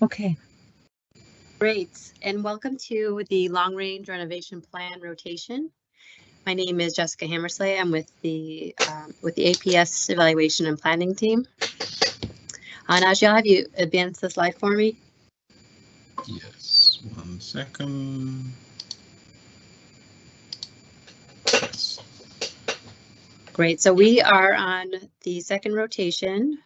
Okay. Great, and welcome to the Long Range Renovation Plan rotation. My name is Jessica Hammersley. I'm with the APS Evaluation and Planning team. Najee, have you advanced the slide for me? Yes, 1 second. Yes. Great, so we are on the second rotation.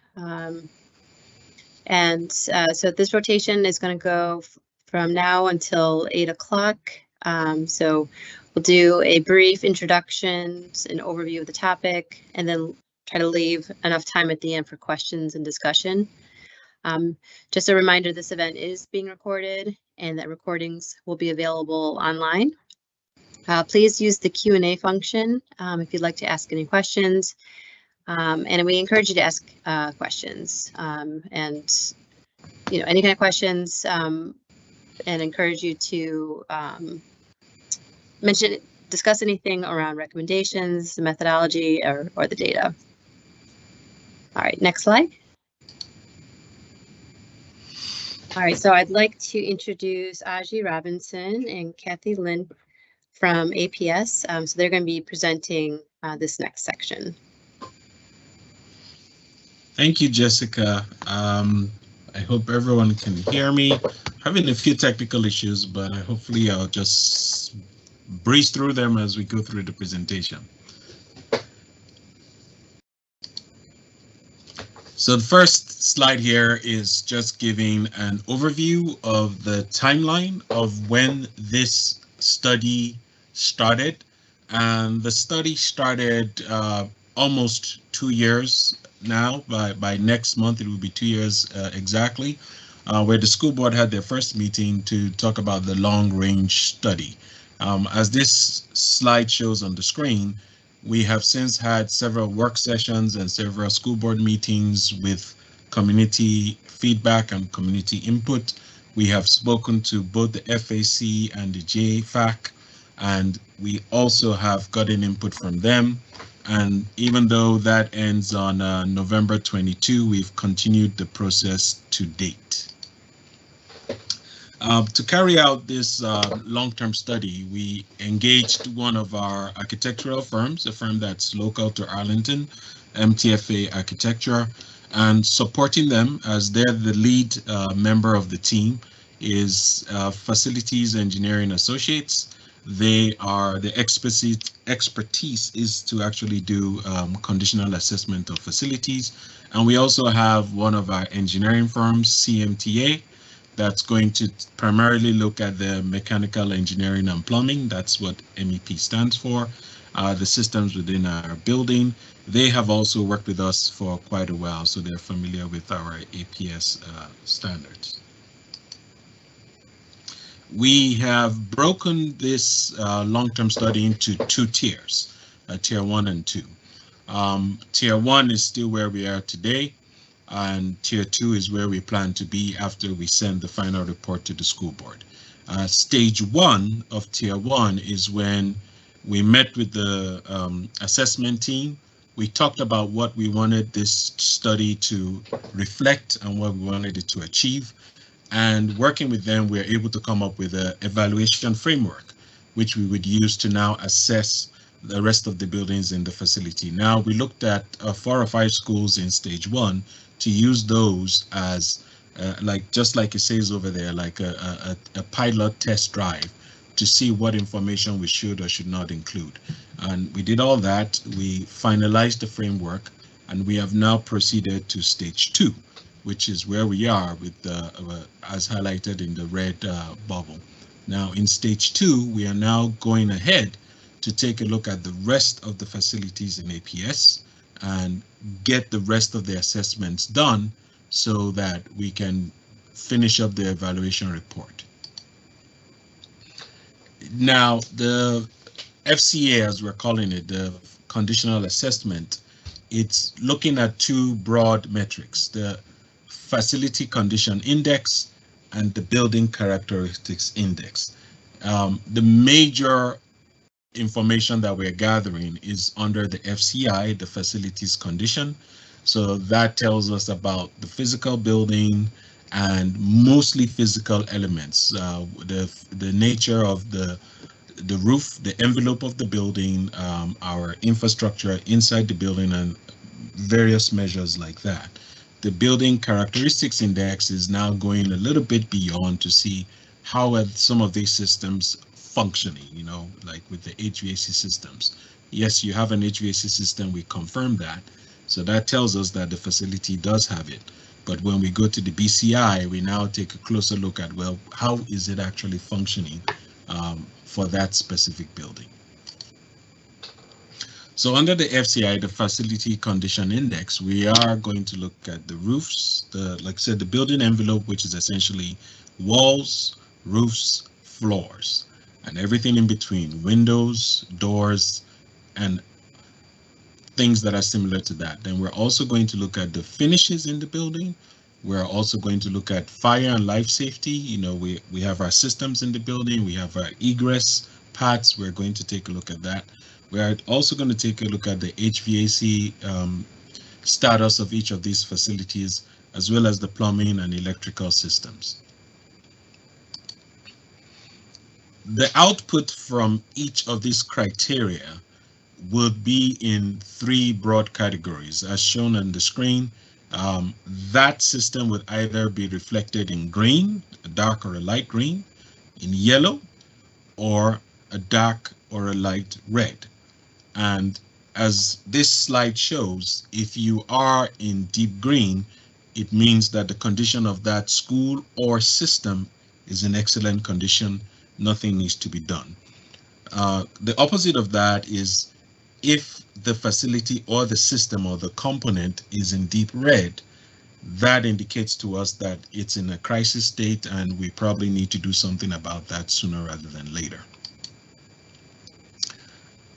So this rotation is going to go from now until 8 o'clock. So we'll do a brief introduction, an overview of the topic, and then try to leave enough time at the end for questions and discussion. Just a reminder, this event is being recorded and that recordings will be available online. Please use the Q&A function if you'd like to ask any questions. And we encourage you to ask questions and any kind of questions, and encourage you to discuss anything around recommendations, the methodology, or the data. All right, next slide. All right, so I'd like to introduce Aji Robinson and Kathy Lynn from APS. So they're going to be presenting this next section. Thank you, Jessica. I hope everyone can hear me. Having a few technical issues, but hopefully I'll just breeze through them as we go through the presentation. So the first slide here is just giving an overview of the timeline of when this study started. And the study started almost 2 years now. By next month, it will be 2 years exactly, where the school board had their first meeting to talk about the long range study. As this slide shows on the screen, we have since had several work sessions and several school board meetings with community feedback and community input. We have spoken to both the FAC and the JFAC, and we also have gotten input from them. And even though that ends on November 22, we've continued the process to date. To carry out this long-term study, we engaged one of our architectural firms, a firm that's local to Arlington, MTFA Architecture, and supporting them as they're the lead member of the team is Facilities Engineering Associates. They are the expertise is to actually do conditional assessment of facilities. And we also have one of our engineering firms, CMTA, that's going to primarily look at the mechanical engineering and plumbing. That's what MEP stands for, the systems within our building. They have also worked with us for quite a while, so they're familiar with our APS standards. We have broken this long-term study into 2 tiers, tier 1 and 2. Tier 1 is still where we are today, and tier 2 is where we plan to be after we send the final report to the school board. Stage 1 of tier 1 is when we met with the assessment team. We talked about what we wanted this study to reflect and what we wanted it to achieve. And working with them, we're able to come up with an evaluation framework, which we would use to now assess the rest of the buildings in the facility. Now, we looked at 4 or 5 schools in stage 1 to use those as, just like it says over there, like a pilot test drive to see what information we should or should not include. And we did all that. We finalized the framework, and we have now proceeded to stage 2, which is where we are with as highlighted in the red bubble. Now, in stage 2, we are now going ahead to take a look at the rest of the facilities in APS and get the rest of the assessments done so that we can finish up the evaluation report. Now, the FCA, as we're calling it, the conditional assessment, it's looking at 2 broad metrics, the facility condition index and the building characteristics index. The major information that we're gathering is under the FCI, the facilities condition. So that tells us about the physical building and mostly physical elements. The nature of the roof, the envelope of the building, our infrastructure inside the building, and various measures like that. The building characteristics index is now going a little bit beyond to see how are some of these systems functioning, you know, like with the HVAC systems. Yes, you have an HVAC system, we confirm that. So that tells us that the facility does have it. But when we go to the BCI, we now take a closer look at, well, how is it actually functioning for that specific building? So under the FCI, the Facility Condition Index, we are going to look at the roofs, like I said, the building envelope, which is essentially walls, roofs, floors, and everything in between, windows, doors, and things that are similar to that. Then we're also going to look at the finishes in the building. We're also going to look at fire and life safety. You know, we have our systems in the building, we have our egress paths. We're going to take a look at that. We're also going to take a look at the HVAC status of each of these facilities, as well as the plumbing and electrical systems. The output from each of these criteria will be in three broad categories, as shown on the screen. That system would either be reflected in green, a dark or a light green, in yellow, or a dark or a light red. And as this slide shows, if you are in deep green, it means that the condition of that school or system is in excellent condition. Nothing needs to be done. The opposite of that is if the facility or the system or the component is in deep red, that indicates to us that it's in a crisis state and we probably need to do something about that sooner rather than later.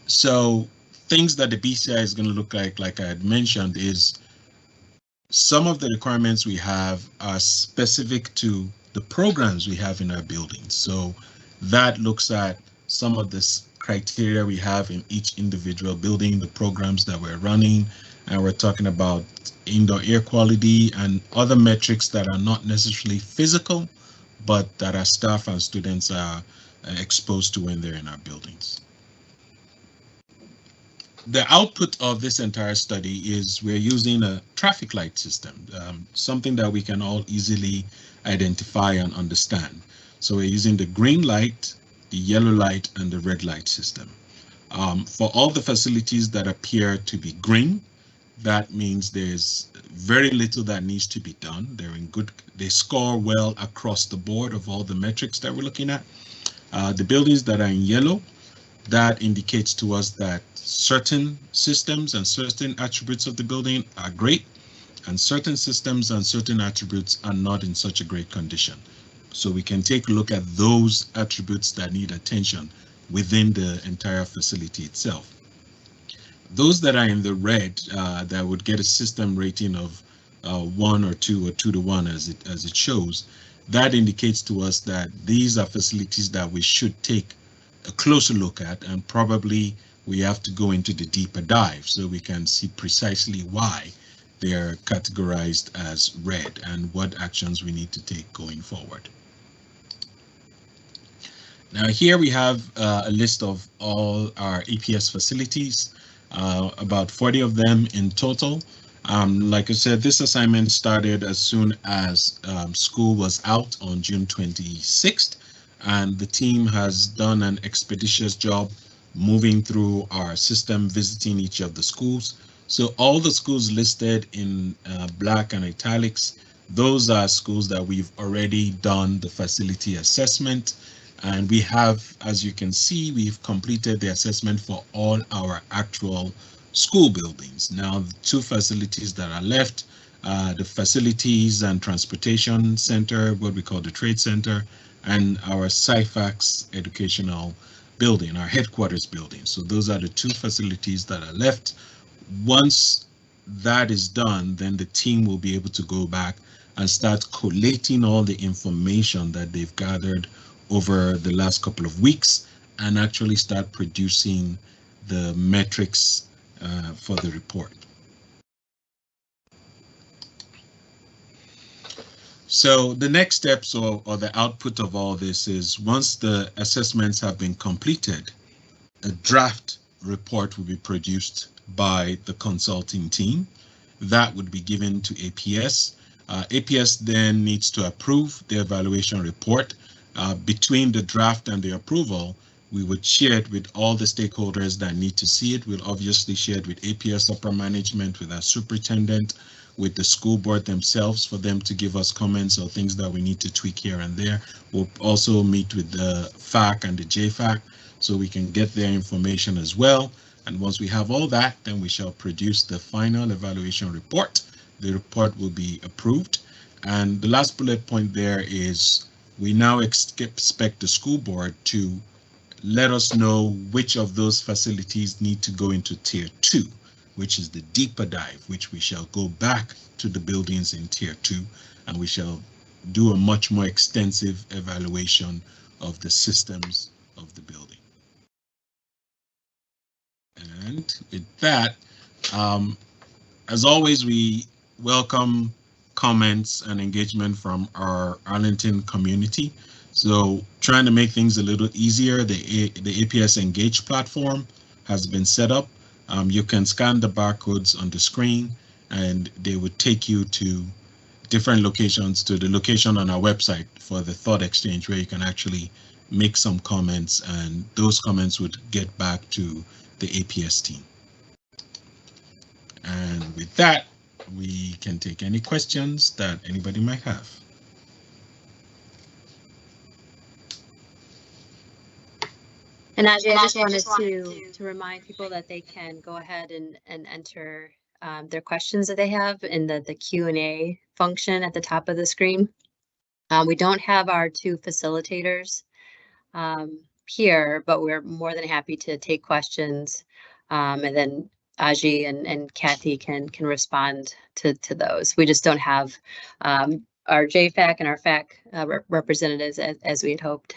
So things that the BCI is going to look like I had mentioned, is some of the requirements we have are specific to the programs we have in our buildings. So that looks at some of this criteria we have in each individual building, the programs that we're running, and we're talking about indoor air quality and other metrics that are not necessarily physical, but that our staff and students are exposed to when they're in our buildings. The output of this entire study is we're using a traffic light system, something that we can all easily identify and understand. So we're using the green light, the yellow light, and the red light system. For all the facilities that appear to be green, that means there's very little that needs to be done. They're in good, they score well across the board of all the metrics that we're looking at. The buildings that are in yellow, that indicates to us that certain systems and certain attributes of the building are great, and certain systems and certain attributes are not in such a great condition. So we can take a look at those attributes that need attention within the entire facility itself. Those that are in the red, that would get a system rating of 1 or 2 or 2 to 1 as it shows, that indicates to us that these are facilities that we should take a closer look at, and probably we have to go into the deeper dive so we can see precisely why they are categorized as red and what actions we need to take going forward. Now here we have a list of all our EPS facilities, about 40 of them in total. Like I said, this assignment started as soon as school was out on June 26th. And the team has done an expeditious job moving through our system, visiting each of the schools. So all the schools listed in black and italics, those are schools that we've already done the facility assessment. And we have, as you can see, we've completed the assessment for all our actual school buildings. Now, the two facilities that are left, the Facilities and Transportation Center, what we call the Trade Center, and our CIFAX educational building, our headquarters building. So those are the two facilities that are left. Once that is done, then the team will be able to go back and start collating all the information that they've gathered over the last couple of weeks and actually start producing the metrics for the report. So the next steps or the output of all this is once the assessments have been completed, a draft report will be produced by the consulting team. That would be given to APS. APS then needs to approve the evaluation report. Between the draft and the approval, we would share it with all the stakeholders that need to see it. We'll obviously share it with APS upper management, with our superintendent, with the school board themselves for them to give us comments or things that we need to tweak here and there. We'll also meet with the FAC and the JFAC so we can get their information as well. And once we have all that, then we shall produce the final evaluation report. The report will be approved. And the last bullet point there is we now expect the school board to let us know which of those facilities need to go into tier 2, which is the deeper dive, which we shall go back to the buildings in tier 2, and we shall do a much more extensive evaluation of the systems of the building. And with that, as always, we welcome comments and engagement from our Arlington community. So trying to make things a little easier, the APS Engage platform has been set up. You can scan the barcodes on the screen and they would take you to different locations, to the location on our website for the thought exchange where you can actually make some comments, and those comments would get back to the APS team. And with that, we can take any questions that anybody might have. And Ajay, I just wanted to remind people that they can go ahead and enter their questions that they have in the Q&A function at the top of the screen. We don't have our two facilitators here, but we're more than happy to take questions, and then Ajay and Kathy can respond to those. We just don't have our JFAC and our FAC representatives as we had hoped.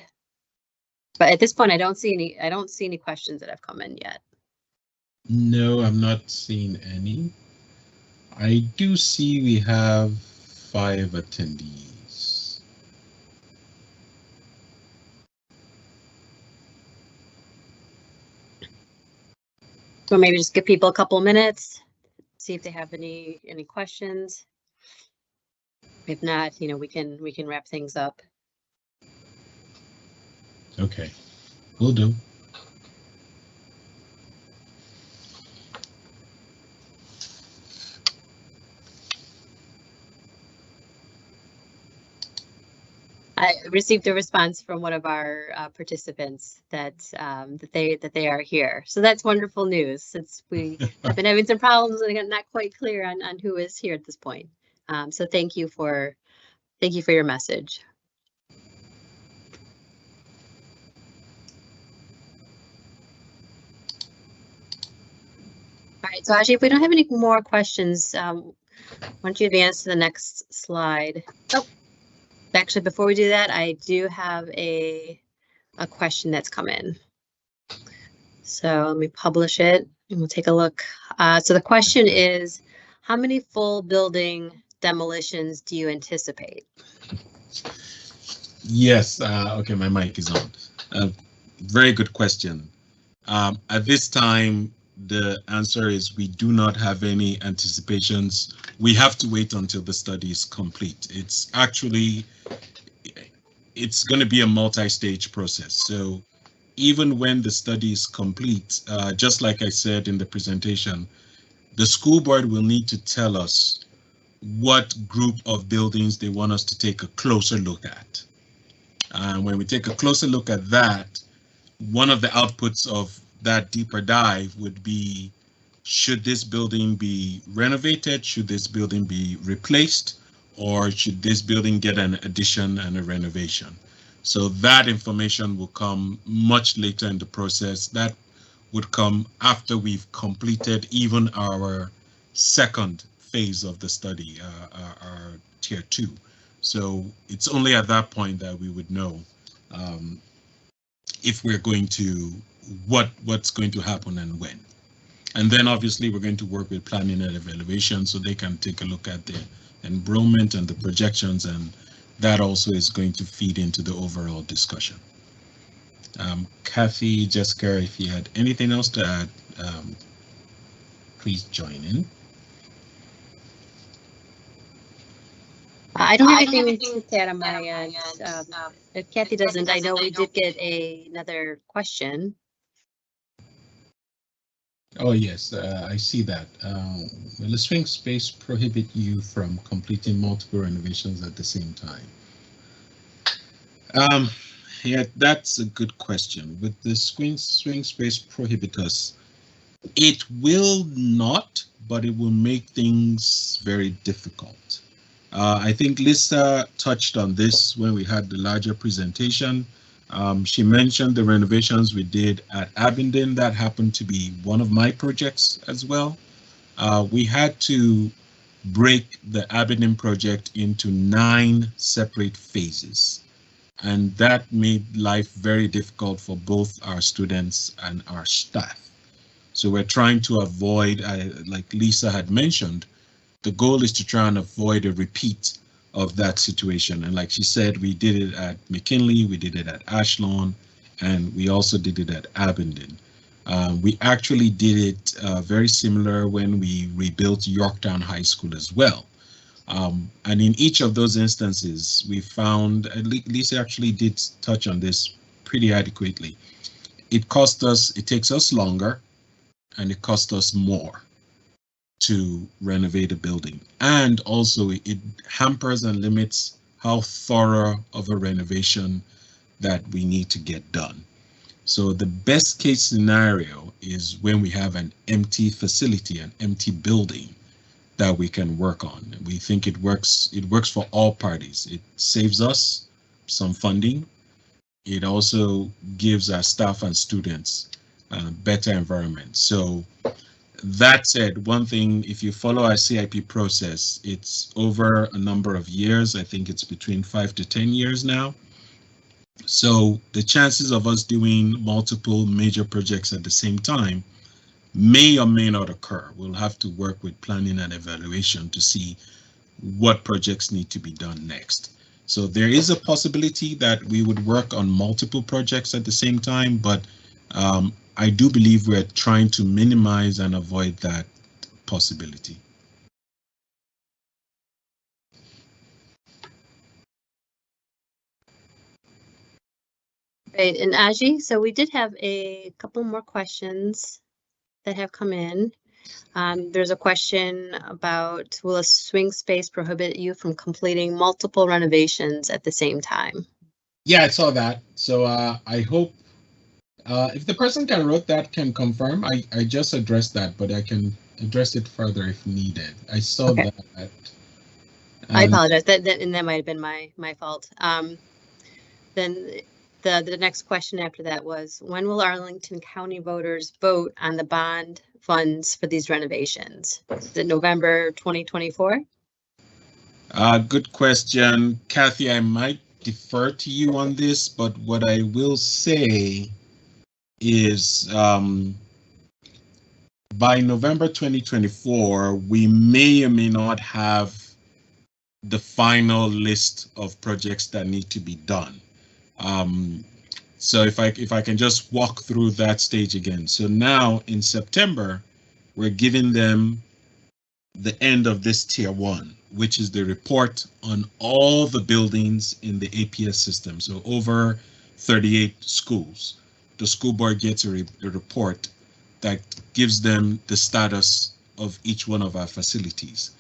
But at this point, I don't see any questions that have come in yet. No, I'm not seeing any. I do see we have 5 attendees. So maybe just give people a couple of minutes, see if they have any questions. If not, we can wrap things up. Okay, will do. I received a response from one of our participants that they are here. So that's wonderful news, since we have been having some problems and not quite clear on who is here at this point. So thank you for your message. All right, so Ajay, if we don't have any more questions, why don't you advance to the next slide? Oh, actually, before we do that, I do have a question that's come in. So let me publish it and we'll take a look. So the question is, how many full building demolitions do you anticipate? Yes, okay, my mic is on. Very good question. At this time, the answer is we do not have any anticipations. We have to wait until the study is complete. It's going to be a multi-stage process. So even when the study is complete, just like I said in the presentation, the school board will need to tell us what group of buildings they want us to take a closer look at. And when we take a closer look at that, one of the outputs of that deeper dive would be, should this building be renovated? Should this building be replaced? Or should this building get an addition and a renovation? So that information will come much later in the process. That would come after we've completed even our second phase of the study, our tier 2. So it's only at that point that we would know if we're going to, what's going to happen and when. And then obviously we're going to work with planning and evaluation so they can take a look at the enrollment and the projections, and that also is going to feed into the overall discussion. Kathy, Jessica, if you had anything else to add, please join in. I don't have anything to add on my end. If Kathy doesn't, I know we did get another question. Oh yes, I see that. Will the swing space prohibit you from completing multiple renovations at the same time? Yeah, that's a good question. With the swing space prohibit us, it will not, but it will make things very difficult. I think Lisa touched on this when we had the larger presentation. She mentioned the renovations we did at Abingdon. That happened to be one of my projects as well. We had to break the Abingdon project into 9 separate phases. And that made life very difficult for both our students and our staff. So we're trying to avoid, like Lisa had mentioned, the goal is to try and avoid a repeat of that situation. And like she said, we did it at McKinley, we did it at Ashlawn, and we also did it at Abingdon. We actually did it very similar when we rebuilt Yorktown High School as well. And in each of those instances, we found, Lisa actually did touch on this pretty adequately. It takes us longer, and it cost us more to renovate a building. And also it hampers and limits how thorough of a renovation that we need to get done. So the best case scenario is when we have an empty facility, an empty building that we can work on. We think it works for all parties. It saves us some funding. It also gives our staff and students a better environment. So that said, one thing, if you follow our CIP process, it's over a number of years. I think it's between 5 to 10 years now. So the chances of us doing multiple major projects at the same time may or may not occur. We'll have to work with planning and evaluation to see what projects need to be done next. So there is a possibility that we would work on multiple projects at the same time, but I do believe we're trying to minimize and avoid that possibility. Right, and Aji, so we did have a couple more questions that have come in. There's a question about, will a swing space prohibit you from completing multiple renovations at the same time? Yeah, I saw that. So I hope if the person can wrote that can confirm. I just addressed that, but I can address it further if needed. I saw Okay. that. I apologize. That might have been my fault. Then the next question after that was, when will Arlington County voters vote on the bond funds for these renovations? Is it November 2024? Good question, Kathy. I might defer to you on this, but what I will say is by November 2024, we may or may not have the final list of projects that need to be done. So if I can just walk through that stage again. So now in September, we're giving them the end of this tier 1, which is the report on all the buildings in the APS system. So over 38 schools, the school board gets a report that gives them the status of each one of our facilities.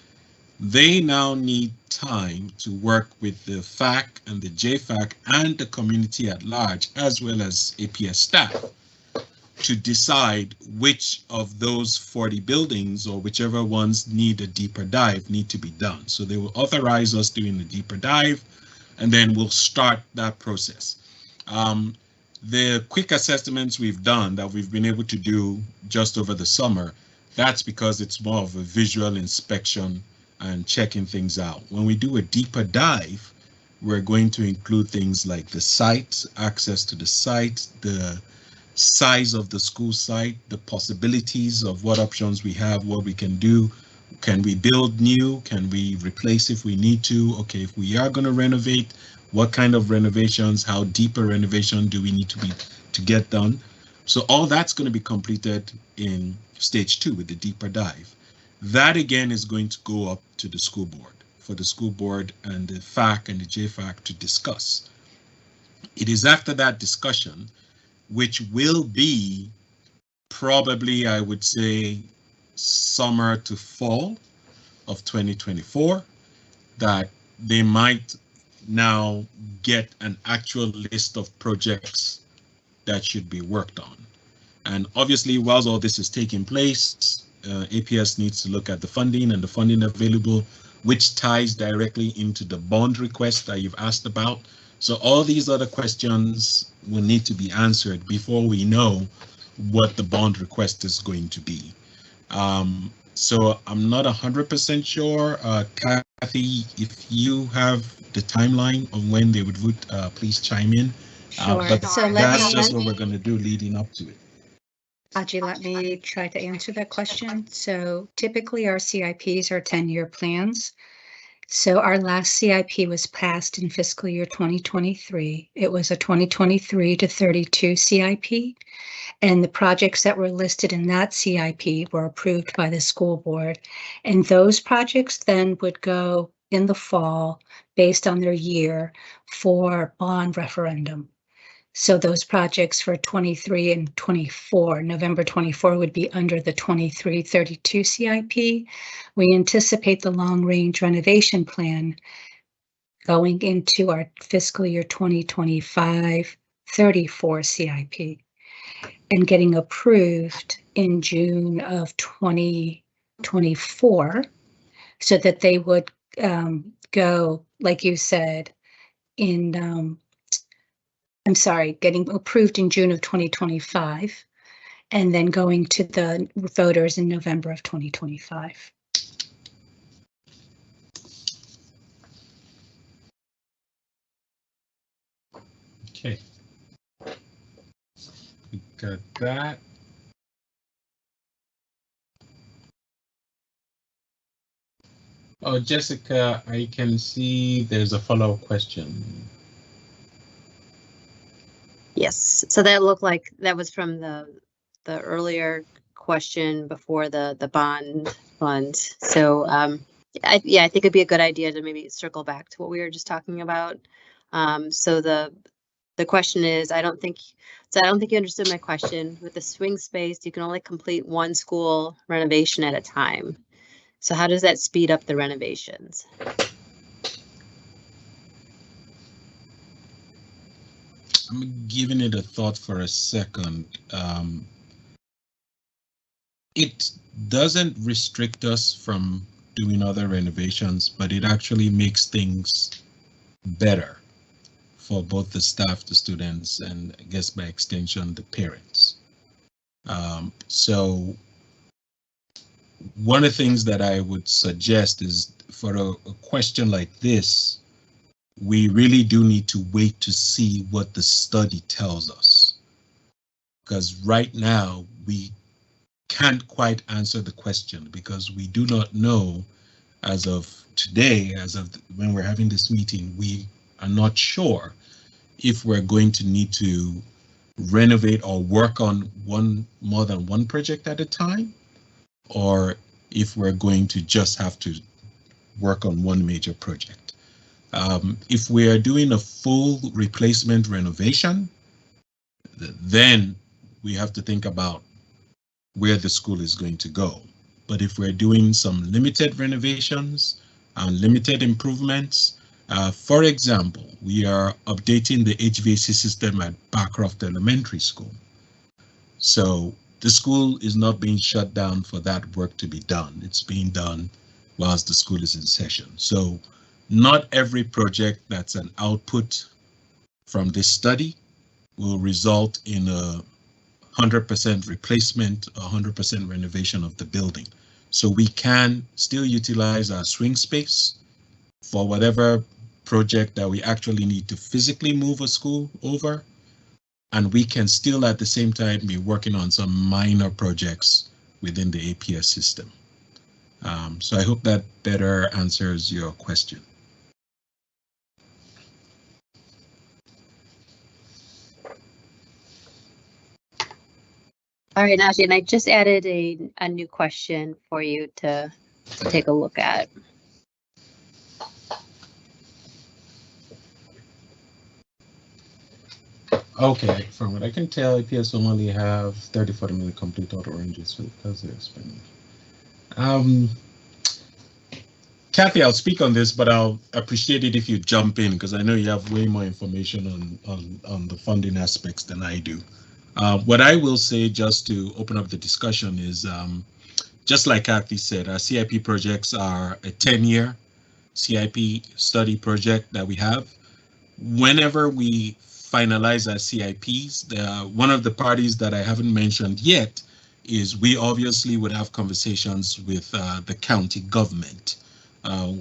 They now need time to work with the FAC and the JFAC and the community at large, as well as APS staff, to decide which of those 40 buildings or whichever ones need a deeper dive need to be done. So they will authorize us doing the deeper dive, and then we'll start that process. The quick assessments we've done that we've been able to do just over the summer, that's because it's more of a visual inspection and checking things out. When we do a deeper dive, we're going to include things like the site, access to the site, the size of the school site, the possibilities of what options we have, what we can do. Can we build new? Can we replace if we need to? Okay, if we are going to renovate, what kind of renovations? How deep a renovation do we need to get done? So all that's going to be completed in stage 2 with the deeper dive. That again is going to go up to the school board for the school board and the FAC and the JFAC to discuss. It is after that discussion, which will be probably, I would say, summer to fall of 2024, that they might now get an actual list of projects that should be worked on. And obviously, whilst all this is taking place, APS needs to look at the funding and the funding available, which ties directly into the bond request that you've asked about. So all these other questions will need to be answered before we know what the bond request is going to be. So I'm not 100% sure. Kathy, if you have the timeline of when they would vote, please chime in. Sure. But So that's just what we're going to do leading up to it. Haji, let me try to answer that question. So typically our CIPs are 10-year plans. So our last CIP was passed in fiscal year 2023. It was a 2023 to 32 CIP. And the projects that were listed in that CIP were approved by the school board. And those projects then would go in the fall based on their year for bond referendum. So those projects for 23 and 24, November 24 would be under the 23-32 CIP. We anticipate the long-range renovation plan going into our fiscal year 2025-34 CIP and getting approved in June of 2024 so that they would go, like you said, in getting approved in June of 2025, and then going to the voters in November of 2025. Okay. We got that. Oh, Jessica, I can see there's a follow-up question. Yes, so that looked like that was from the earlier question before the bond fund. So I think it'd be a good idea to maybe circle back to what we were just talking about. So the question is, I don't think you understood my question. With the swing space, you can only complete one school renovation at a time. So how does that speed up the renovations? I'm giving it a thought for a second. It doesn't restrict us from doing other renovations, but it actually makes things better for both the staff, the students, and I guess by extension, the parents. So one of the things that I would suggest is for a question like this, we really do need to wait to see what the study tells us. Because right now, we can't quite answer the question because we do not know as of today, as of when we're having this meeting, we are not sure if we're going to need to renovate or work on more than one project at a time, or if we're going to just have to work on one major project. If we are doing a full replacement renovation, then we have to think about where the school is going to go. But if we're doing some limited renovations and limited improvements, for example, we are updating the HVAC system at Bancroft Elementary School. So the school is not being shut down for that work to be done. It's being done whilst the school is in session. So not every project that's an output from this study will result in a 100% replacement, 100% renovation of the building. So we can still utilize our swing space for whatever project that we actually need to physically move a school over, and we can still at the same time be working on some minor projects within the APS system. So I hope that better answers your question. All right, Najee, and I just added a new question for you to take a look at. Okay, from what I can tell, APS will only have 30-40 million complete auto ranges because they're spending. Kathy, I'll speak on this, but I'll appreciate it if you jump in because I know you have way more information on the funding aspects than I do. What I will say, just to open up the discussion, is just like Kathy said, our CIP projects are a 10-year CIP study project that we have. Whenever we finalize our CIPs, one of the parties that I haven't mentioned yet is we obviously would have conversations with the county government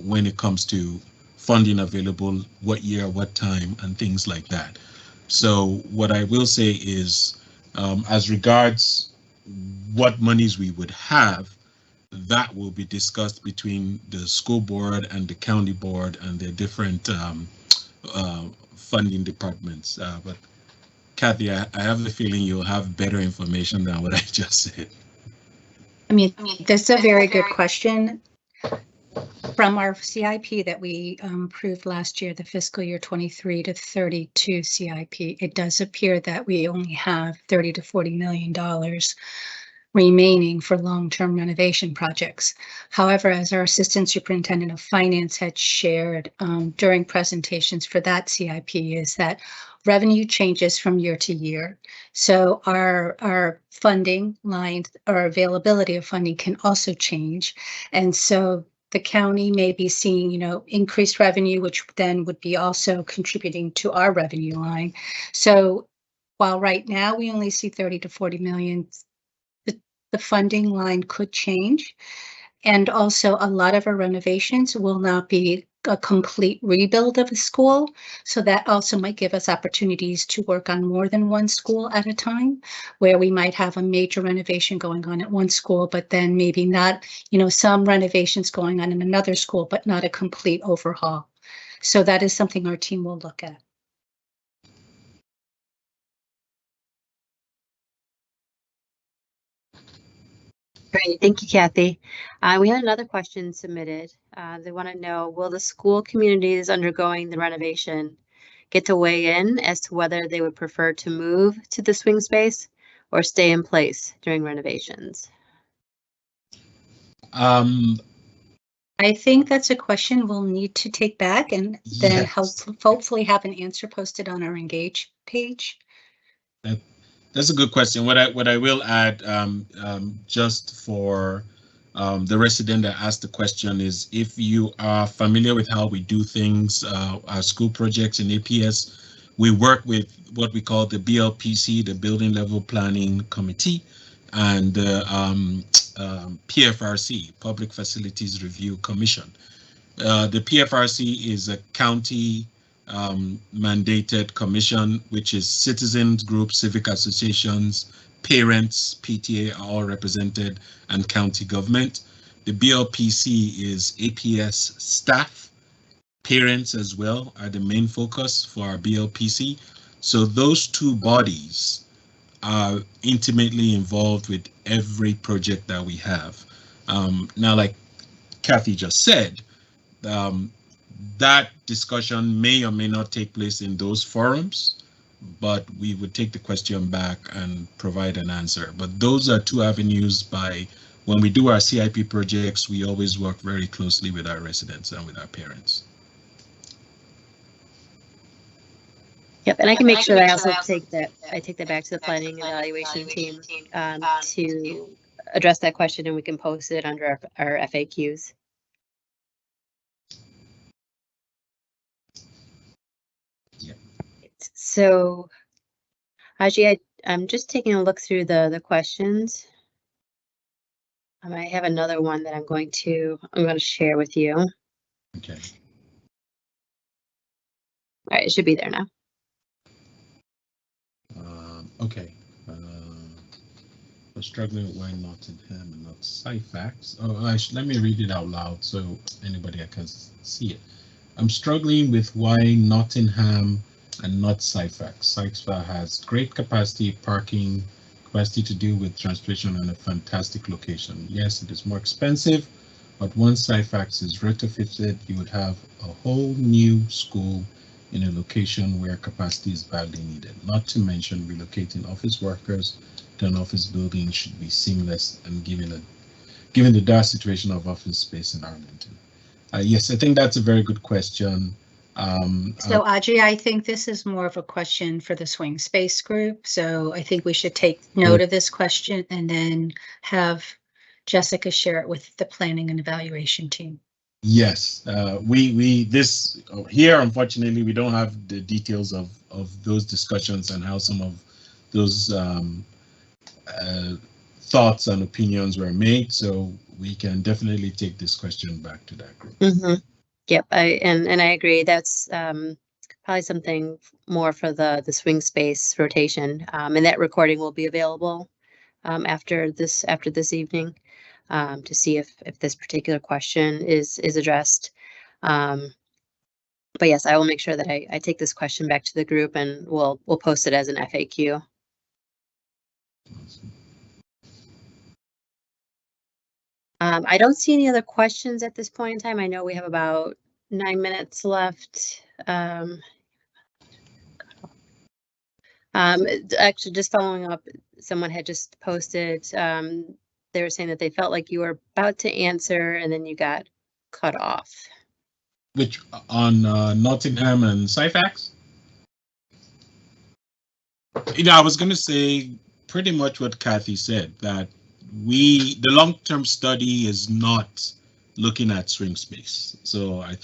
when it comes to funding available, what year, what time, and things like that. So what I will say is, as regards what monies we would have, that will be discussed between the school board and the county board and the different funding departments. But Kathy, I have a feeling you'll have better information than what I just said. I mean, this is a very good question. From our CIP that we approved last year, the fiscal year 23 to 32 CIP, it does appear that we only have $30 to $40 million remaining for long-term renovation projects. However, as our Assistant Superintendent of Finance had shared during presentations for that CIP, is that revenue changes from year to year. So our funding lines, our availability of funding can also change. And so the county may be seeing, increased revenue, which then would be also contributing to our revenue line. So while right now we only see 30 to 40 million, the funding line could change. And also a lot of our renovations will not be a complete rebuild of a school. So that also might give us opportunities to work on more than one school at a time, where we might have a major renovation going on at one school, but then maybe not, some renovations going on in another school, but not a complete overhaul. So that is something our team will look at. Great, thank you, Kathy. We had another question submitted. They want to know, will the school communities undergoing the renovation get to weigh in as to whether they would prefer to move to the swing space or stay in place during renovations? I think that's a question we'll need to take back and then hopefully have an answer posted on our Engage page. That's a good question. What I will add, just for the resident that asked the question, is if you are familiar with how we do things, our school projects in APS, we work with what we call the BLPC, the Building Level Planning Committee, and the PFRC, Public Facilities Review Commission. The PFRC is a county mandated commission, which is citizens groups, civic associations, parents, PTA are all represented, and county government. The BLPC is APS staff, parents as well are the main focus for our BLPC. So those two bodies are intimately involved with every project that we have. Now, like Kathy just said, that discussion may or may not take place in those forums, but we would take the question back and provide an answer. But those are two avenues when we do our CIP projects, we always work very closely with our residents and with our parents. Yep, and I can make sure I also take that back to the planning evaluation team to address that question, and we can post it under our FAQs. So, Haji, I'm just taking a look through the questions. I might have another one that I'm going to share with you. Okay. All right, it should be there now. Okay. I'm struggling with why Nottingham and not Syfax. Oh, let me read it out loud so anybody can see it. I'm struggling with why Nottingham and not Syfax. Syfax has great capacity, parking capacity to deal with transportation, and a fantastic location. Yes, it is more expensive, but once Syfax is retrofitted, you would have a whole new school in a location where capacity is badly needed. Not to mention relocating office workers to an office building should be seamless, and given the dire situation of office space in Arlington. Yes, I think that's a very good question. So Audrey, I think this is more of a question for the swing space group. So I think we should take note of this question and then have Jessica share it with the planning and evaluation team. Yes, we this here, unfortunately, we don't have the details of those discussions and how some of those thoughts and opinions were made. So we can definitely take this question back to that group. Mm-hmm. Yep, and I agree. That's probably something more for the swing space rotation, and that recording will be available after this evening to see if this particular question is addressed. But yes, I will make sure that I take this question back to the group, and we'll post it as an FAQ. I don't see any other questions at this point in time. I know we have about 9 minutes left. Actually, just following up, someone had just posted, they were saying that they felt like you were about to answer and then you got cut off. Which on Nottingham and Syfax? I was going to say pretty much what Kathy said, that the long-term study is not looking at swing space. So I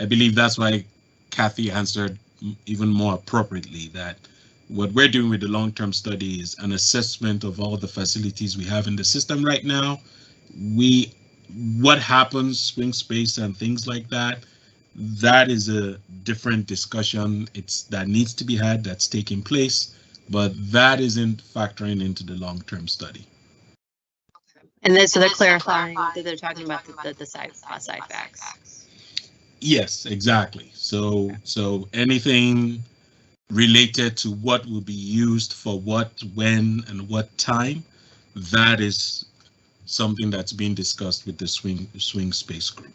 believe that's why Kathy answered even more appropriately, that what we're doing with the long-term study is an assessment of all the facilities we have in the system right now. What happens, swing space and things like that, that is a different discussion. That needs to be had, that's taking place, but that isn't factoring into the long-term study. And then, so they're clarifying that they're talking about the side facts. Yes, exactly. So anything related to what will be used for what, when, and what time, that is something that's being discussed with the swing space group.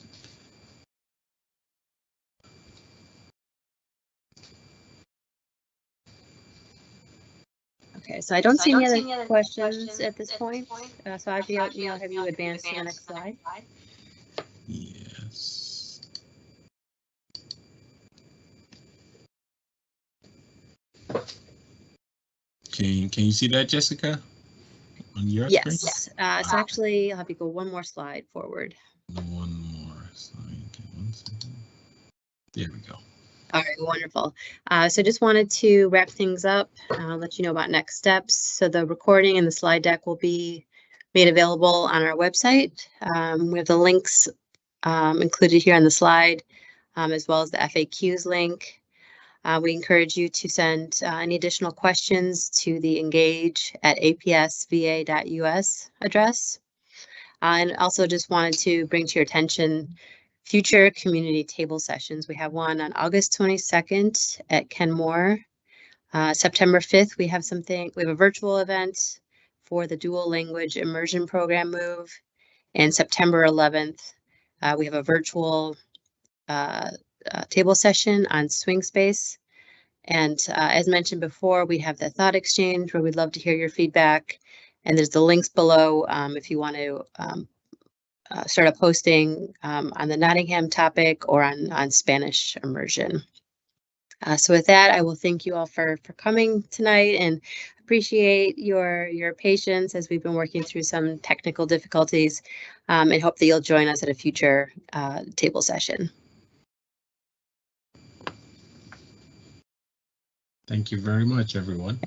Okay, so I don't see any other questions at this point. So I'll have you advance to the next slide. Yes. Can you see that, Jessica? On your screen? Yes. So actually, I'll have you go one more slide forward. One more slide. Okay, 1 second. There we go. All right, wonderful. So just wanted to wrap things up, let you know about next steps. So the recording and the slide deck will be made available on our website. We have the links included here on the slide, as well as the FAQs link. We encourage you to send any additional questions to the engage@apsva.us address. And also just wanted to bring to your attention future community table sessions. We have one on August 22nd at Kenmore. September 5th, we have a virtual event for the dual language immersion program move. And September 11th, we have a virtual table session on swing space. And as mentioned before, we have the thought exchange where we'd love to hear your feedback. And there's the links below if you want to start a posting on the Nottingham topic or on Spanish immersion. So with that, I will thank you all for coming tonight and appreciate your patience as we've been working through some technical difficulties, and hope that you'll join us at a future table session. Thank you very much, everyone.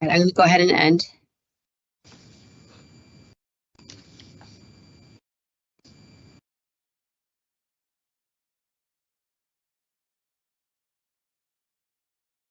I'm going to go ahead and end.